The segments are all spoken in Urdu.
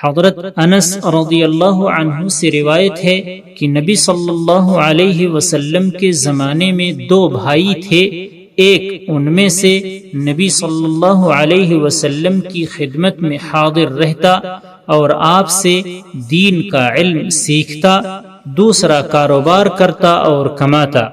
حضرت انس رضی اللہ عنہ سے روایت ہے کہ نبی صلی اللہ علیہ وسلم کے زمانے میں 2 بھائی تھے، ایک ان میں سے نبی صلی اللہ علیہ وسلم کی خدمت میں حاضر رہتا اور آپ سے دین کا علم سیکھتا، دوسرا کاروبار کرتا اور کماتا۔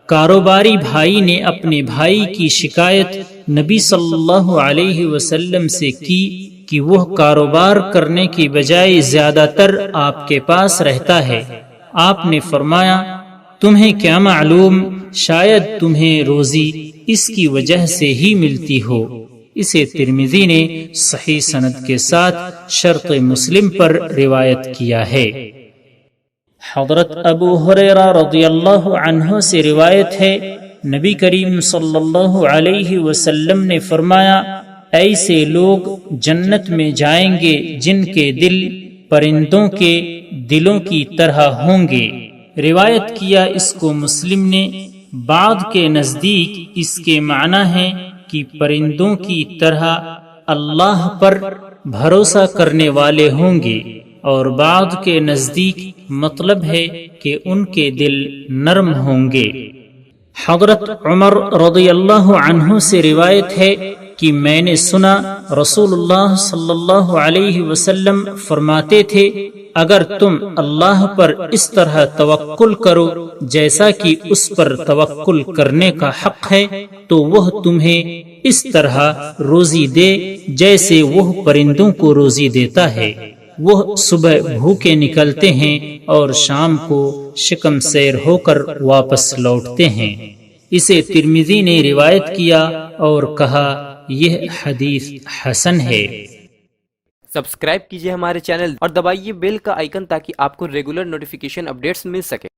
کاروباری بھائی نے اپنے بھائی کی شکایت نبی صلی اللہ علیہ وسلم سے کی کہ وہ کاروبار کرنے کی بجائے زیادہ تر آپ کے پاس رہتا ہے۔ آپ نے فرمایا، تمہیں کیا معلوم، شاید تمہیں روزی اس کی وجہ سے ہی ملتی ہو۔ اسے ترمذی نے صحیح سند کے ساتھ شرط مسلم پر روایت کیا ہے۔ حضرت ابو ہریرہ رضی اللہ عنہ سے روایت ہے، نبی کریم صلی اللہ علیہ وسلم نے فرمایا، ایسے لوگ جنت میں جائیں گے جن کے دل پرندوں کے دلوں کی طرح ہوں گے۔ روایت کیا اس کو مسلم نے۔ بعض کے نزدیک اس کے معنی ہے کہ پرندوں کی طرح اللہ پر بھروسہ کرنے والے ہوں گے، اور بعض کے نزدیک مطلب ہے کہ ان کے دل نرم ہوں گے۔ حضرت عمر رضی اللہ عنہ سے روایت ہے کہ میں نے سنا رسول اللہ صلی اللہ علیہ وسلم فرماتے تھے، اگر تم اللہ پر اس طرح توکل کرو جیسا کہ اس پر توکل کرنے کا حق ہے، تو وہ تمہیں اس طرح روزی دے جیسے وہ پرندوں کو روزی دیتا ہے۔ وہ صبح بھوکے نکلتے ہیں اور شام کو شکم سیر ہو کر واپس لوٹتے ہیں۔ اسے ترمذی نے روایت کیا اور کہا یہ حدیث حسن ہے۔ سبسکرائب کیجئے ہمارے چینل اور دبائیے بیل کا آئیکن تاکہ آپ کو ریگولر نوٹیفیکیشن اپڈیٹس مل سکے۔